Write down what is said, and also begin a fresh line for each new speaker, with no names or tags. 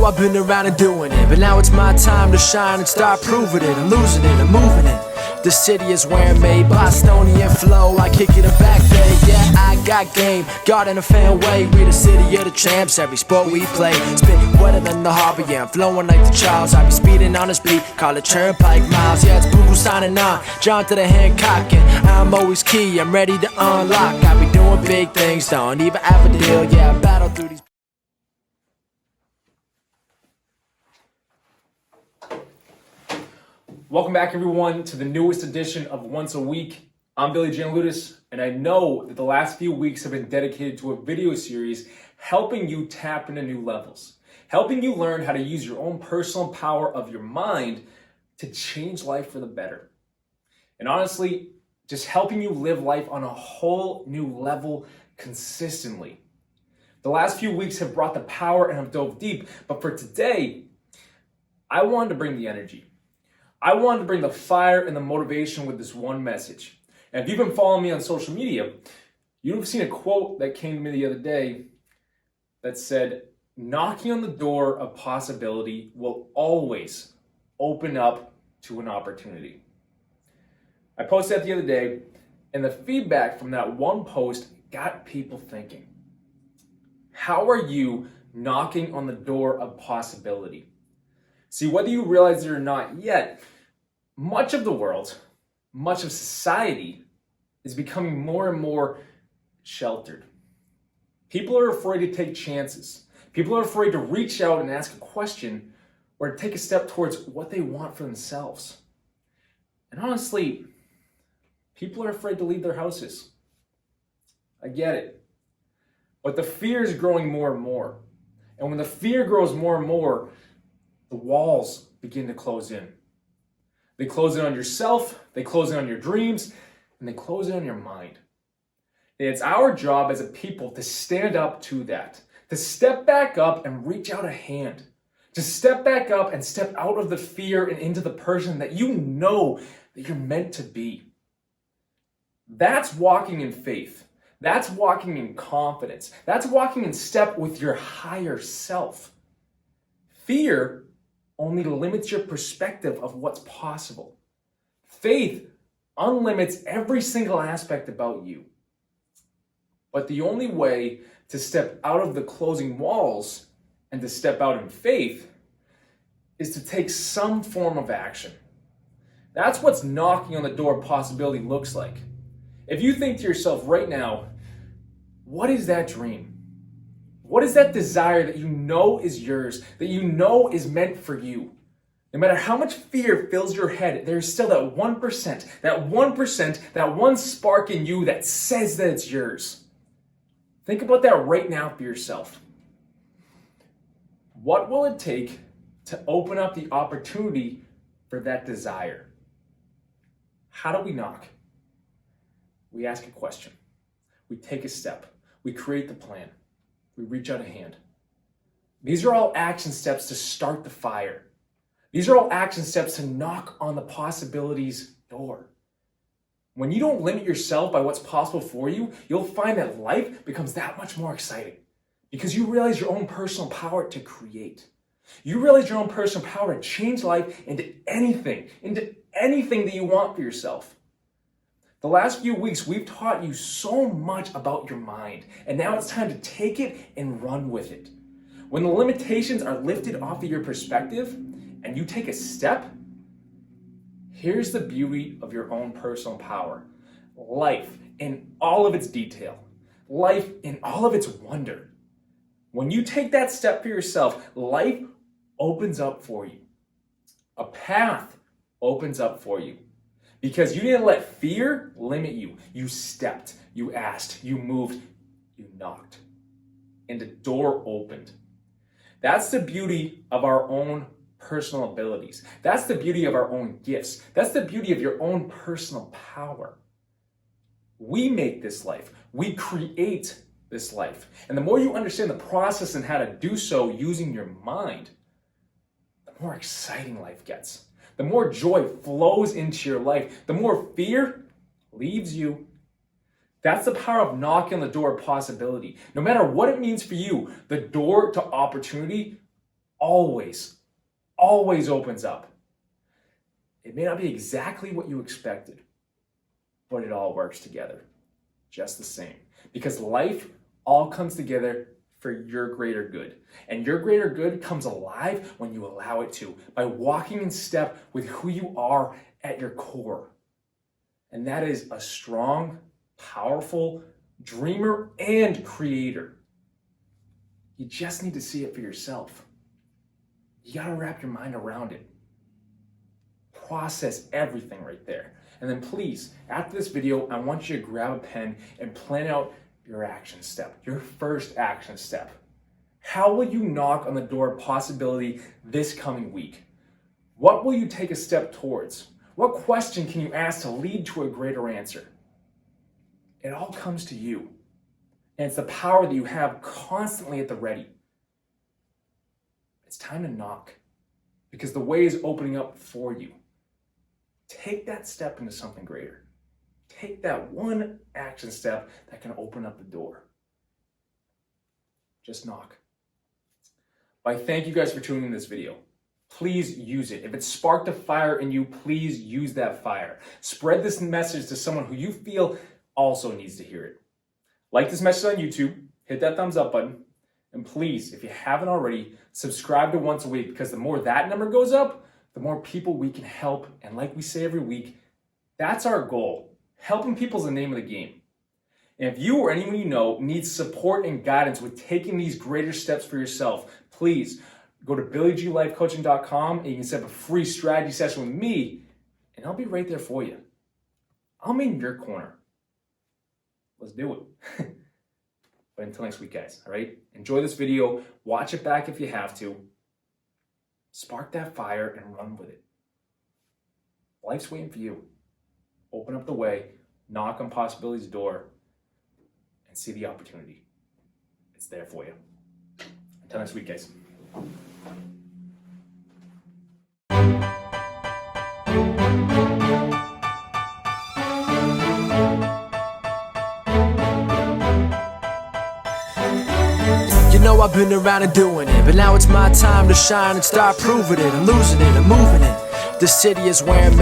I've been around and doing it, but now it's my time to shine and start proving it. I'm losing it, I'm moving it. The city is where I'm made, Bostonian flow, I kick it in back bay. Yeah, I got game, God in a fan way. We the city of the champs, every sport we play. Spit wetter than the harbor, yeah, I'm flowing like the Charles. I be speeding on this beat, call it turnpike miles. Yeah, it's Boo signing on, John to the Hancock, and I'm always key, I'm ready to unlock. I be doing big things, don't even have a deal. Yeah, I battle through these.
Welcome back, everyone, to the newest edition of Once a Week. I'm Giannouloudis, and I know that the last few weeks have been dedicated to a video series helping you tap into new levels, helping you learn how to use your own personal power of your mind to change life for the better. And honestly, just helping you live life on a whole new level consistently. The last few weeks have brought the power and have dove deep, but for today, I wanted to bring the energy. I wanted to bring the fire and the motivation with this one message. And if you've been following me on social media, you've seen a quote that came to me the other day that said, knocking on the door of possibility will always open up to an opportunity. I posted that the other day, and the feedback from that one post got people thinking. How are you knocking on the door of possibility? See, whether you realize it or not yet, much of the world, much of society is becoming more and more sheltered. People are afraid to take chances. People are afraid to reach out and ask a question or to take a step towards what they want for themselves. And honestly, people are afraid to leave their houses. I get it. But the fear is growing more and more. And when the fear grows more and more, the walls begin to close in. They close in on yourself, they close in on your dreams, and they close in on your mind. And it's our job as a people to stand up to that, to step back up and reach out a hand, to step back up and step out of the fear and into the person that you know that you're meant to be. That's walking in faith. That's walking in confidence. That's walking in step with your higher self. Fear only limits your perspective of what's possible. Faith unlimits every single aspect about you. But the only way to step out of the closing walls and to step out in faith is to take some form of action. That's what's knocking on the door of possibility looks like. If you think to yourself right now, what is that dream? What is that desire that you know is yours, that you know is meant for you? No matter how much fear fills your head, there's still that 1%, that one spark in you that says that it's yours. Think about that right now for yourself. What will it take to open up the opportunity for that desire? How do we knock? We ask a question. We take a step. We create the plan. We reach out a hand. These are all action steps to start the fire. These are all action steps to knock on the possibilities door. When you don't limit yourself by what's possible for you, you'll find that life becomes that much more exciting because you realize your own personal power to create. You realize your own personal power to change life into anything that you want for yourself. The last few weeks, we've taught you so much about your mind, and now it's time to take it and run with it. When the limitations are lifted off of your perspective and you take a step, here's the beauty of your own personal power. Life in all of its detail. Life in all of its wonder. When you take that step for yourself, life opens up for you. A path opens up for you. Because you didn't let fear limit you. You stepped, you asked, you moved, you knocked. And the door opened. That's the beauty of our own personal abilities. That's the beauty of our own gifts. That's the beauty of your own personal power. We make this life. We create this life. And the more you understand the process and how to do so using your mind, the more exciting life gets. The more joy flows into your life, the more fear leaves you. That's the power of knocking on the door of possibility. No matter what it means for you, the door to opportunity always opens up. It may not be exactly what you expected, but it all works together just the same. Because life all comes together for your greater good. And your greater good comes alive when you allow it to, by walking in step with who you are at your core. And that is a strong, powerful dreamer and creator. You just need to see it for yourself. You got to wrap your mind around it. Process everything right there. And then please, after this video, I want you to grab a pen and plan out your action step, your first action step. How will you knock on the door of possibility this coming week? What will you take a step towards? What question can you ask to lead to a greater answer? It all comes to you. And it's the power that you have constantly at the ready. It's time to knock, because the way is opening up for you. Take that step into something greater. Take that one action step that can open up the door. Just knock. I thank you guys for tuning in this video. Please use it. If it sparked a fire in you, please use that fire. Spread this message to someone who you feel also needs to hear it. Like this message on YouTube, hit that thumbs up button, and please, if you haven't already, subscribe to Once a Week, because the more that number goes up, the more people we can help. And like we say every week, that's our goal. Helping people is the name of the game. And if you or anyone you know needs support and guidance with taking these greater steps for yourself, please go to BillyGLifeCoaching.com and you can set up a free strategy session with me, and I'll be right there for you. I'll be in your corner. Let's do it. But until next week, guys, all right? Enjoy this video. Watch it back if you have to. Spark that fire and run with it. Life's waiting for you. Open up the way, knock on possibility's door, and see the opportunity. It's there for you. Until next week, guys.
You know I've been around and doing it, but now it's my time to shine and start proving it. I'm losing it, I'm moving it. The city is where I'm